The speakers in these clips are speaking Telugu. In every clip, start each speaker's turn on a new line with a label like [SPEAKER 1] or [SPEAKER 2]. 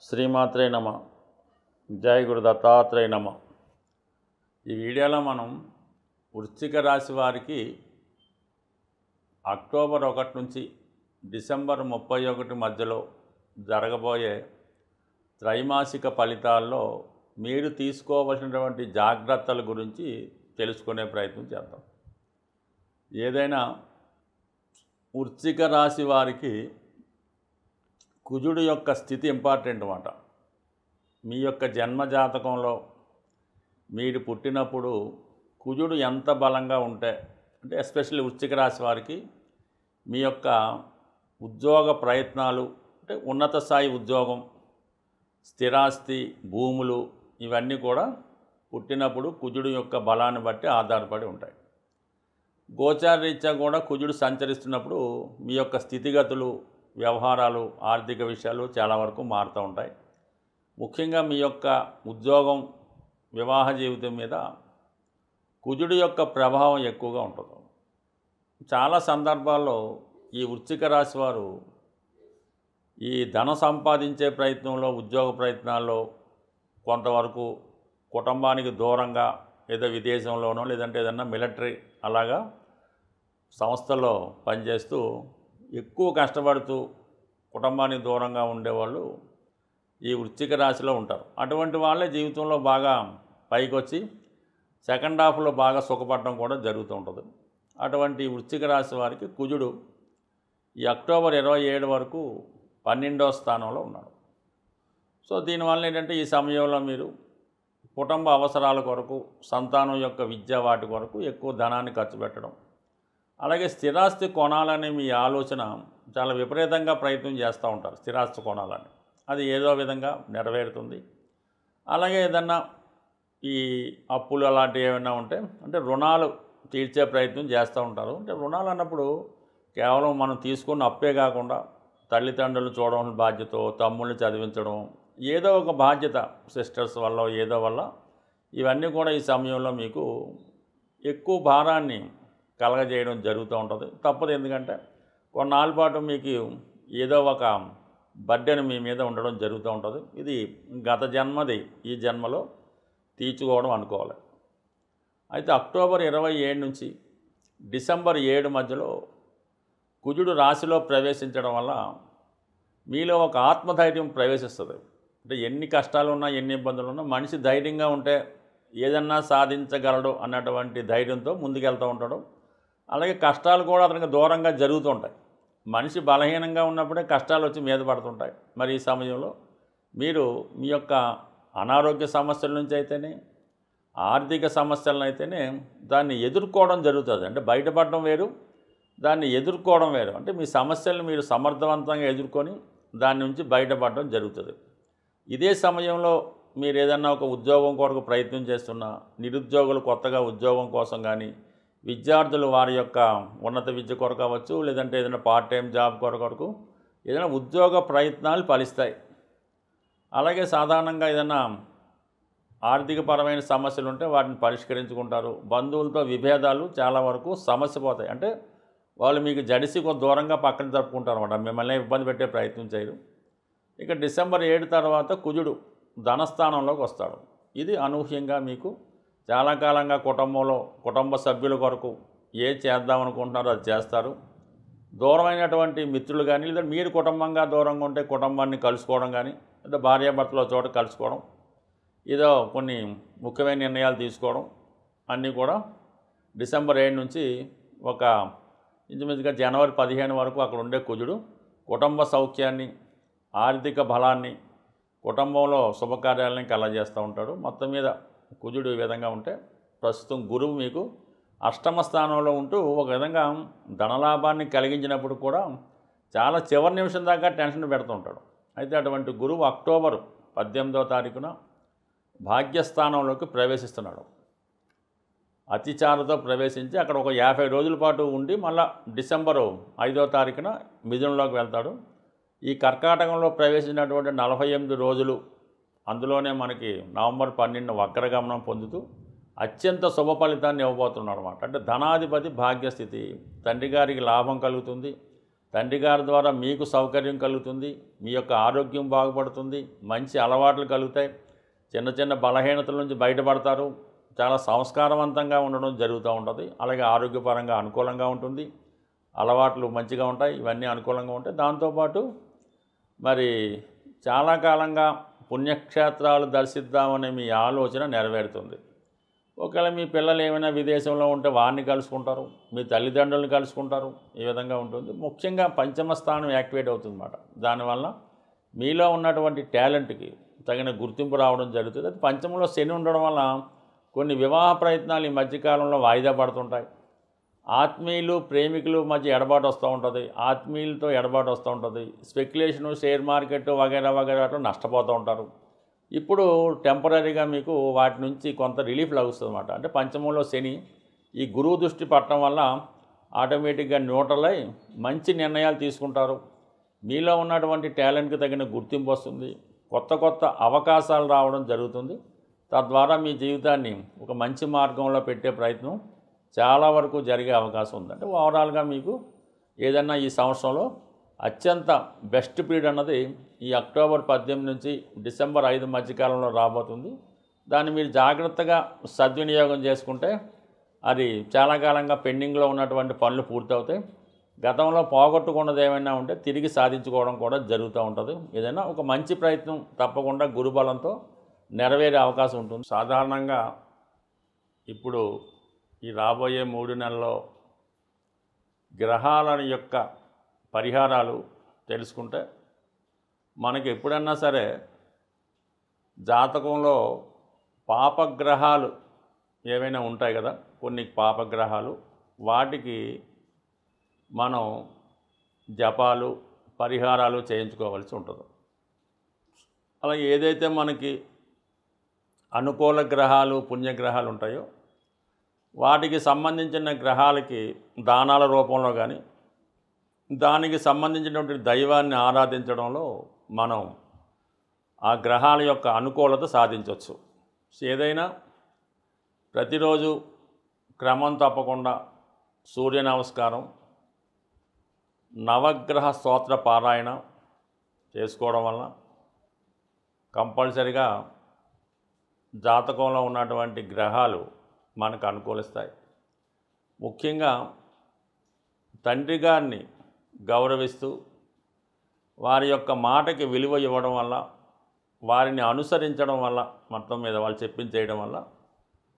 [SPEAKER 1] శ్రీమాత్రే నమ. జై గురు దత్తాత్రేయ నమ. ఈ వీడియోలో మనం వృశ్చిక రాశి వారికి అక్టోబర్ 1 నుంచి డిసెంబర్ 31 మధ్యలో జరగబోయే త్రైమాసిక ఫలితాల్లో మీరు తీసుకోవలసినటువంటి జాగ్రత్తల గురించి తెలుసుకునే ప్రయత్నం చేద్దాం. ఏదైనా వృశ్చిక రాశి వారికి కుజుడు యొక్క స్థితి ఇంపార్టెంట్ అన్నమాట. మీ యొక్క జన్మజాతకంలో మీరు పుట్టినప్పుడు కుజుడు ఎంత బలంగా ఉంటే, అంటే ఎస్పెషల్లీ వృశ్చిక రాశి వారికి మీ యొక్క ఉద్యోగ ప్రయత్నాలు, అంటే ఉన్నత స్థాయి ఉద్యోగం, స్థిరాస్తి, భూములు, ఇవన్నీ కూడా పుట్టినప్పుడు కుజుడు యొక్క బలాన్ని బట్టి ఆధారపడి ఉంటాయి. గోచారరీత్యా కూడా కుజుడు సంచరిస్తున్నప్పుడు మీ యొక్క స్థితిగతులు, వ్యవహారాలు, ఆర్థిక విషయాలు చాలా వరకు మారుతూ ఉంటాయి. ముఖ్యంగా మీ యొక్క ఉద్యోగం, వివాహ జీవితం మీద కుజుడు యొక్క ప్రభావం ఎక్కువగా ఉంటుంది. చాలా సందర్భాల్లో ఈ వృశ్చిక రాశి వారు ఈ ధన సంపాదించే ప్రయత్నంలో, ఉద్యోగ ప్రయత్నాల్లో కొంతవరకు కుటుంబానికి దూరంగా ఏదో విదేశంలోనో లేదంటే ఏదన్నా మిలిటరీ అలాగా సంస్థల్లో పనిచేస్తూ ఎక్కువ కష్టపడుతూ కుటుంబానికి దూరంగా ఉండేవాళ్ళు ఈ వృశ్చిక రాశిలో ఉంటారు. అటువంటి వాళ్ళే జీవితంలో బాగా పైకి వచ్చి సెకండ్ హాఫ్లో బాగా సుఖపడడం కూడా జరుగుతూ ఉంటుంది. అటువంటి వృశ్చిక రాశి వారికి కుజుడు ఈ అక్టోబర్ 27 వరకు 12వ స్థానంలో ఉన్నాడు. సో దీనివల్ల ఏంటంటే ఈ సమయంలో మీరు కుటుంబ అవసరాల కొరకు, సంతానం యొక్క విద్య, వాటి కొరకు ఎక్కువ ధనాన్ని ఖర్చు పెట్టడం, అలాగే స్థిరాస్తి కొనాలనే మీ ఆలోచన చాలా విపరీతంగా ప్రయత్నం చేస్తూ ఉంటారు. స్థిరాస్తి కొనాలని అది ఏదో విధంగా నెరవేరుతుంది. అలాగే ఏదన్నా ఈ అప్పులు అలాంటివి ఏమైనా ఉంటే, అంటే రుణాలు తీర్చే ప్రయత్నం చేస్తూ ఉంటారు. అంటే రుణాలు అన్నప్పుడు కేవలం మనం తీసుకున్న అప్పే కాకుండా తల్లిదండ్రులు చూడడం బాధ్యత, తమ్ముళ్ళని చదివించడం, ఏదో ఒక బాధ్యత సిస్టర్స్ వల్ల ఏదో వల్ల ఇవన్నీ కూడా ఈ సమయంలో మీకు ఎక్కువ భారాన్ని కలగజేయడం జరుగుతూ ఉంటుంది. తప్పదు, ఎందుకంటే కొన్నాళ్ళ పాటు మీకు ఏదో ఒక బర్డెన్ మీ మీద ఉండడం జరుగుతూ ఉంటుంది. ఇది గత జన్మది ఈ జన్మలో తీర్చుకోవడం అనుకోవాలి. అయితే అక్టోబర్ 27 నుంచి డిసెంబర్ 7 మధ్యలో కుజుడు రాశిలో ప్రవేశించడం వల్ల మీలో ఒక ఆత్మధైర్యం ప్రవేశిస్తుంది. అంటే ఎన్ని కష్టాలు ఉన్నా, ఎన్ని ఇబ్బందులు ఉన్నా మనిషి ధైర్యంగా ఉంటే ఏదన్నా సాధించగలడు అన్నటువంటి ధైర్యంతో ముందుకెళ్తూ ఉంటాడు. అలాగే కష్టాలు కూడా అతనికి దూరంగా జరుగుతూ ఉంటాయి. మనిషి బలహీనంగా ఉన్నప్పుడే కష్టాలు వచ్చి మీద పడుతుంటాయి. మరి ఈ సమయంలో మీరు మీ యొక్క అనారోగ్య సమస్యల నుంచి అయితేనే, ఆర్థిక సమస్యలను అయితేనే దాన్ని ఎదుర్కోవడం జరుగుతుంది. అంటే బయటపడడం వేరు, దాన్ని ఎదుర్కోవడం వేరు. అంటే మీ సమస్యలను మీరు సమర్థవంతంగా ఎదుర్కొని దాని నుంచి బయటపడడం జరుగుతుంది. ఇదే సమయంలో మీరు ఏదన్నా ఒక ఉద్యోగం కొరకు ప్రయత్నం చేస్తున్నా, నిరుద్యోగులు కొత్తగా ఉద్యోగం కోసం కానీ, విద్యార్థులు వారి యొక్క ఉన్నత విద్య కొరకు అవ్వచ్చు, లేదంటే ఏదైనా పార్ట్ టైం జాబ్ కొరకు ఏదైనా ఉద్యోగ ప్రయత్నాలు ఫలిస్తాయి. అలాగే సాధారణంగా ఏదైనా ఆర్థికపరమైన సమస్యలు ఉంటే వాటిని పరిష్కరించుకుంటారు. బంధువులతో విభేదాలు చాలా వరకు సమస్య పోతాయి. అంటే వాళ్ళు మీకు జడిసి కొంత దూరంగా పక్కన జరుపుకుంటారు అన్నమాట, మిమ్మల్ని ఇబ్బంది పెట్టే ప్రయత్నం చేయరు. ఇక డిసెంబర్ 7 తర్వాత కుజుడు ధనస్థానంలోకి వస్తాడు. ఇది అనూహ్యంగా మీకు చాలా కాలంగా కుటుంబంలో కుటుంబ సభ్యుల కొరకు ఏ చేద్దామనుకుంటున్నారో అది చేస్తారు. దూరమైనటువంటి మిత్రులు కానీ, లేదా మీరు కుటుంబంగా దూరంగా ఉంటే కుటుంబాన్ని కలుసుకోవడం కానీ, లేదా భార్యాభర్తల చోట కలుసుకోవడం, ఏదో కొన్ని ముఖ్యమైన నిర్ణయాలు తీసుకోవడం అన్నీ కూడా డిసెంబర్ 7 నుంచి ఒక ఇంచుమించుగా జనవరి 15 వరకు అక్కడ ఉండే కుజుడు కుటుంబ సౌఖ్యాన్ని, ఆర్థిక బలాన్ని, కుటుంబంలో శుభకార్యాలని కలగజేస్తూ ఉంటాడు. మొత్తం మీద కుజుడు ఈ విధంగా ఉంటే, ప్రస్తుతం గురువు మీకు అష్టమ స్థానంలో ఉంటూ ఒక విధంగా ధనలాభాన్ని కలిగించినప్పుడు కూడా చాలా చివరి నిమిషం దాకా టెన్షన్ పెడుతుంటాడు. అయితే అటువంటి గురువు అక్టోబర్ 18వ తారీఖున భాగ్యస్థానంలోకి ప్రవేశిస్తున్నాడు. అతిచారతో ప్రవేశించి అక్కడ ఒక 50 రోజుల పాటు ఉండి మళ్ళా డిసెంబరు 5వ తారీఖున మిథునంలోకి వెళ్తాడు. ఈ కర్కాటకంలో ప్రవేశించినటువంటి 48 రోజులు, అందులోనే మనకి నవంబర్ 12 వక్రగమనం పొందుతూ అత్యంత శుభ ఫలితాన్ని ఇవ్వబోతున్నాడు అన్నమాట. అంటే ధనాధిపతి భాగ్యస్థితి, తండ్రి గారికి లాభం కలుగుతుంది, తండ్రి గారి ద్వారా మీకు సౌకర్యం కలుగుతుంది, మీ యొక్క ఆరోగ్యం బాగుపడుతుంది, మంచి అలవాట్లు కలుగుతాయి, చిన్న చిన్న బలహీనతల నుంచి బయటపడతారు, చాలా సంస్కారవంతంగా ఉండడం జరుగుతూ ఉంటుంది. అలాగే ఆరోగ్యపరంగా అనుకూలంగా ఉంటుంది, అలవాట్లు మంచిగా ఉంటాయి, ఇవన్నీ అనుకూలంగా ఉంటాయి. దాంతోపాటు మరి చాలా కాలంగా పుణ్యక్షేత్రాలు దర్శిద్దామనే మీ ఆలోచన నెరవేరుతుంది. ఒకవేళ మీ పిల్లలు ఏమైనా విదేశంలో ఉంటే వారిని కలుసుకుంటారు, మీ తల్లిదండ్రులను కలుసుకుంటారు, ఈ విధంగా ఉంటుంది. ముఖ్యంగా పంచమ స్థానం యాక్టివేట్ అవుతుందన్నమాట. దానివల్ల మీలో ఉన్నటువంటి టాలెంట్కి తగిన గుర్తింపు రావడం జరుగుతుంది. అది పంచమంలో శని ఉండడం వల్ల కొన్ని వివాహ ప్రయత్నాలు ఈ మధ్యకాలంలో వాయిదా పడుతుంటాయి. ఆత్మీయులు ప్రేమికులు మధ్య ఎడబాటు వస్తూ ఉంటుంది, ఆత్మీయులతో ఎడబాటు వస్తూ ఉంటుంది. స్పెక్యులేషను, షేర్ మార్కెట్ వగైరా వగైరాలో నష్టపోతూ ఉంటారు. ఇప్పుడు టెంపరీగా మీకు వాటి నుంచి కొంత రిలీఫ్ లభిస్తుంది అన్నమాట. అంటే పంచమంలో శని ఈ గురువు దృష్టి పట్టడం వల్ల ఆటోమేటిక్గా న్యూట్రల్ అయి మంచి నిర్ణయాలు తీసుకుంటారు. మీలో ఉన్నటువంటి టాలెంట్కి తగిన గుర్తింపు వస్తుంది, కొత్త కొత్త అవకాశాలు రావడం జరుగుతుంది. తద్వారా మీ జీవితాన్ని ఒక మంచి మార్గంలో పెట్టే ప్రయత్నం చాలా వరకు జరిగే అవకాశం ఉంది. అంటే ఓవరాల్గా మీకు ఏదన్నా ఈ సంవత్సరంలో అత్యంత బెస్ట్ పీరియడ్ అన్నది ఈ అక్టోబర్ 18 నుంచి డిసెంబర్ 5 మధ్యకాలంలో రాబోతుంది. దాన్ని మీరు జాగ్రత్తగా సద్వినియోగం చేసుకుంటే అది చాలా కాలంగా పెండింగ్లో ఉన్నటువంటి పనులు పూర్తవుతాయి. గతంలో పోగొట్టుకున్నది ఏమైనా ఉంటే తిరిగి సాధించుకోవడం కూడా జరుగుతూ ఉంటుంది. ఏదైనా ఒక మంచి ప్రయత్నం తప్పకుండా గురుబలంతో నెరవేరే అవకాశం ఉంటుంది. సాధారణంగా ఇప్పుడు ఈ రాబోయే 3 నెలల్లో గ్రహాల యొక్క పరిహారాలు తెలుసుకుంటే మనకి ఎప్పుడన్నా సరే జాతకంలో పాపగ్రహాలు ఏవైనా ఉంటాయి కదా, కొన్ని పాపగ్రహాలు, వాటికి మనం జపాలు పరిహారాలు చేయించుకోవాల్సి ఉంటుంది. అలాగే ఏదైతే మనకి అనుకూల గ్రహాలు పుణ్యగ్రహాలు ఉంటాయో వాటికి సంబంధించిన గ్రహాలకి దానాల రూపంలో కానీ దానికి సంబంధించినటువంటి దైవాన్ని ఆరాధించడంలో మనం ఆ గ్రహాల యొక్క అనుకూలత సాధించవచ్చు. ఏదైనా ప్రతిరోజు క్రమం తప్పకుండా సూర్య నమస్కారం, నవగ్రహ స్తోత్ర పారాయణ చేసుకోవడం వల్ల కంపల్సరిగా జాతకంలో ఉన్నటువంటి గ్రహాలు మనకు అనుకూలిస్తాయి. ముఖ్యంగా తండ్రి గారిని గౌరవిస్తూ వారి యొక్క మాటకి విలువ ఇవ్వడం వల్ల, వారిని అనుసరించడం వల్ల, మొత్తం మీద వాళ్ళు చెప్పించేయడం వల్ల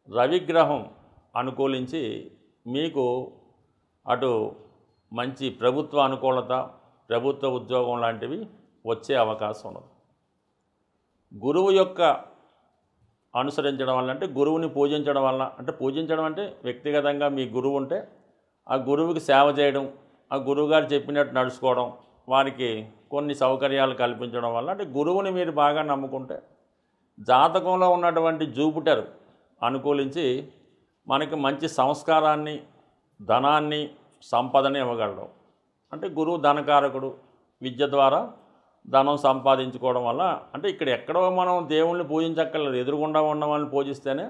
[SPEAKER 1] రవిగ్రహం అనుకూలించి మీకు అటు మంచి ప్రభుత్వ అనుకూలత, ప్రభుత్వ ఉద్యోగం లాంటివి వచ్చే అవకాశం ఉన్నది. గురువు యొక్క అనుసరించడం వల్ల అంటే గురువుని పూజించడం వల్ల, అంటే పూజించడం అంటే వ్యక్తిగతంగా మీ గురువు ఉంటే ఆ గురువుకి సేవ చేయడం, ఆ గురువుగారు చెప్పినట్టు నడుచుకోవడం, వారికి కొన్ని సౌకర్యాలు కల్పించడం వల్ల, అంటే గురువుని మీరు బాగా నమ్ముకుంటే జాతకంలో ఉన్నటువంటి జూపిటర్ అనుకూలించి మనకి మంచి సంస్కారాన్ని, ధనాన్ని, సంపదని ఇవ్వగలడు. అంటే గురువు ధనకారకుడు, విద్య ద్వారా ధనం సంపాదించుకోవడం వల్ల, అంటే ఇక్కడ ఎక్కడో మనం దేవుణ్ణి పూజించక్కర్లేదు, ఎదురుగుండా ఉన్న వాళ్ళని పూజిస్తేనే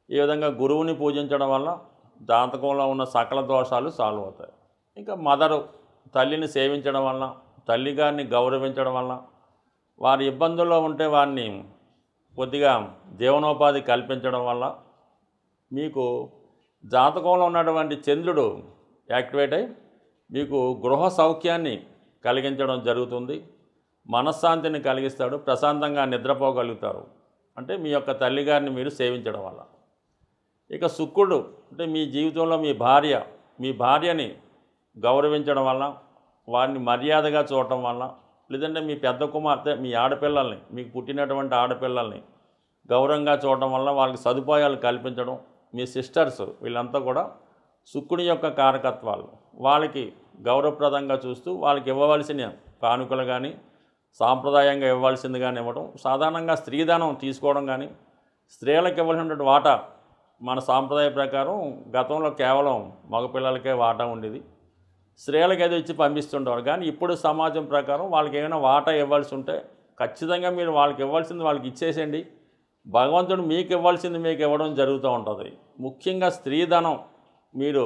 [SPEAKER 1] ఈ విధంగా గురువుని పూజించడం వల్ల జాతకంలో ఉన్న సకల దోషాలు సాల్వ్ అవుతాయి. ఇంకా మదరు, తల్లిని సేవించడం వల్ల, తల్లిగారిని గౌరవించడం వల్ల, వారి ఇబ్బందుల్లో ఉంటే వారిని కొద్దిగా జీవనోపాధి కల్పించడం వల్ల మీకు జాతకంలో ఉన్నటువంటి చంద్రుడు యాక్టివేట్ అయి మీకు గృహ సౌఖ్యాన్ని కలిగించడం జరుగుతుంది. మనశ్శాంతిని కలిగిస్తాడు, ప్రశాంతంగా నిద్రపోగలుగుతారు. అంటే మీ యొక్క తల్లిగారిని మీరు సేవించడం వల్ల. ఇక శుక్రుడు అంటే మీ జీవితంలో మీ భార్యని గౌరవించడం వల్ల, వారిని మర్యాదగా చూడటం వల్ల, లేదంటే మీ పెద్ద కుమార్తె, మీ ఆడపిల్లల్ని, మీకు పుట్టినటువంటి ఆడపిల్లల్ని గౌరవంగా చూడటం వల్ల వాళ్ళకి సదుపాయాలు కల్పించడం, మీ సిస్టర్స్ వీళ్ళంతా కూడా శుక్రుని యొక్క కారకత్వాలు, వాళ్ళకి గౌరవప్రదంగా చూస్తూ వాళ్ళకి ఇవ్వవలసిన కానుకలు కానీ సాంప్రదాయంగా ఇవ్వాల్సింది కానీ ఇవ్వడం, సాధారణంగా స్త్రీధనం తీసుకోవడం కానీ, స్త్రీలకు ఇవ్వాల్సినటువంటి వాటా మన సాంప్రదాయ ప్రకారం గతంలో కేవలం మగపిల్లలకే వాటా ఉండేది, స్త్రీలకు ఏదో ఇచ్చి పంపిస్తుంటారు. కానీ ఇప్పుడు సమాజం ప్రకారం వాళ్ళకి ఏమైనా వాటా ఇవ్వాల్సి ఉంటే ఖచ్చితంగా మీరు వాళ్ళకి ఇవ్వాల్సింది వాళ్ళకి ఇచ్చేసేయండి. భగవంతుడు మీకు ఇవ్వాల్సింది మీకు ఇవ్వడం జరుగుతూ ఉంటుంది. ముఖ్యంగా స్త్రీధనం మీరు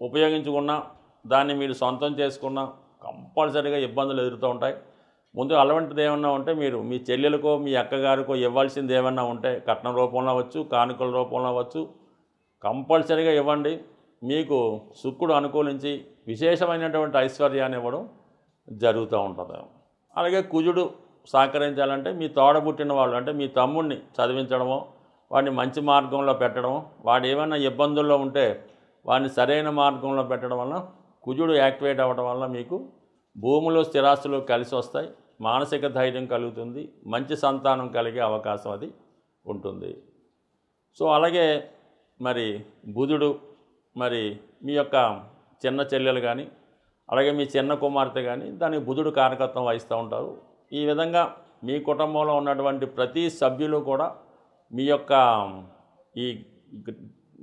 [SPEAKER 1] ఉపయోగించుకున్నా, దాన్ని మీరు సొంతం చేసుకున్నా, కంపల్సరీగా ఇబ్బందులు ఎదురుతూ ఉంటాయి. ముందు అలాంటిది ఏమన్నా ఉంటే మీరు మీ చెల్లెలకో మీ అక్కగారికో ఇవ్వాల్సింది ఏమన్నా ఉంటే కట్నం రూపంలో అవ్వచ్చు, కానుకల రూపంలో అవ్వచ్చు, కంపల్సరీగా ఇవ్వండి. మీకు శుక్రుడు అనుకూలించి విశేషమైనటువంటి ఐశ్వర్యాన్ని ఇవ్వడం జరుగుతూ ఉంటుంది. అలాగే కుజుడు సహకరించాలంటే మీ తోడబుట్టిన వాళ్ళు అంటే మీ తమ్ముడిని చదివించడమో, వాడిని మంచి మార్గంలో పెట్టడమో, వాడు ఏమైనా ఇబ్బందుల్లో ఉంటే వాడిని సరైన మార్గంలో పెట్టడం వల్ల కుజుడు యాక్టివేట్ అవ్వడం వల్ల మీకు భూములు స్థిరాస్తులు కలిసి వస్తాయి, మానసిక ధైర్యం కలుగుతుంది, మంచి సంతానం కలిగే అవకాశం అది ఉంటుంది. సో అలాగే మరి బుధుడు మరి మీ యొక్క చిన్న చెల్లెలు కానీ అలాగే మీ చిన్న కుమార్తె కానీ దానికి బుధుడు కారకత్వం వహిస్తూ ఉంటారు. ఈ విధంగా మీ కుటుంబంలో ఉన్నటువంటి ప్రతి సభ్యులు కూడా మీ యొక్క ఈ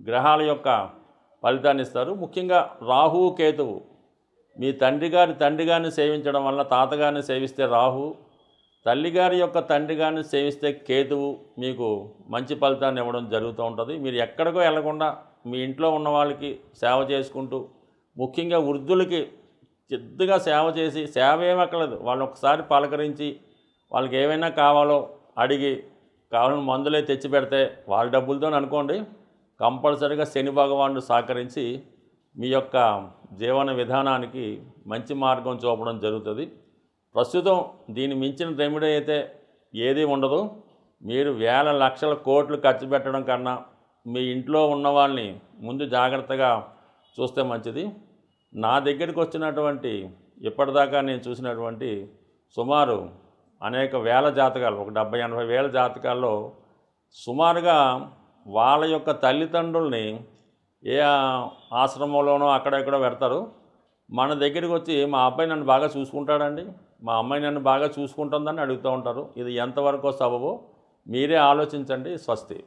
[SPEAKER 1] గ్రహాల యొక్క ఫలితాన్ని ఇస్తారు. ముఖ్యంగా రాహువు కేతువు మీ తండ్రి గారిని సేవించడం వల్ల తాతగారిని సేవిస్తే రాహు, తల్లిగారి యొక్క తండ్రి గారిని సేవిస్తే కేతువు మీకు మంచి ఫలితాన్ని ఇవ్వడం జరుగుతూ ఉంటుంది. మీరు ఎక్కడికో వెళ్లకుండా మీ ఇంట్లో ఉన్న వాళ్ళకి సేవ చేసుకుంటూ, ముఖ్యంగా వృద్ధులకి చిద్దుగా సేవ చేసి, సేవ ఏమక్కర్లేదు, వాళ్ళు ఒకసారి పలకరించి వాళ్ళకి ఏమైనా కావాలో అడిగి కావాలని మందులే తెచ్చి పెడితే వాళ్ళ డబ్బులతో అనుకోండి కంపల్సరీగా శని భగవానుడు సహకరించి మీ యొక్క జీవన విధానానికి మంచి మార్గం చూపడం జరుగుతుంది. ప్రస్తుతం దీన్ని మించిన రెమెడీ అయితే ఏది ఉండదు. మీరు వేల లక్షల కోట్లు ఖర్చు పెట్టడం కన్నా మీ ఇంట్లో ఉన్న వాళ్ళని ముందు జాగ్రత్తగా చూస్తే మంచిది. నా దగ్గరికి వచ్చినటువంటి ఇప్పటిదాకా నేను చూసినటువంటి సుమారు అనేక వేల జాతకాలు, ఒక 70-80 వేల జాతకాల్లో సుమారుగా వాళ్ళ యొక్క తల్లిదండ్రుల్ని ఏ ఆశ్రమంలోనో అక్కడెక్కడో పెడతారు. మన దగ్గరికి వచ్చి మా అబ్బాయి నన్ను బాగా చూసుకుంటాడండి, మా అమ్మాయి నన్ను బాగా చూసుకుంటుందని అడుగుతూ ఉంటారు. ఇది ఎంతవరకు సబబో మీరే ఆలోచించండి. స్వస్తి.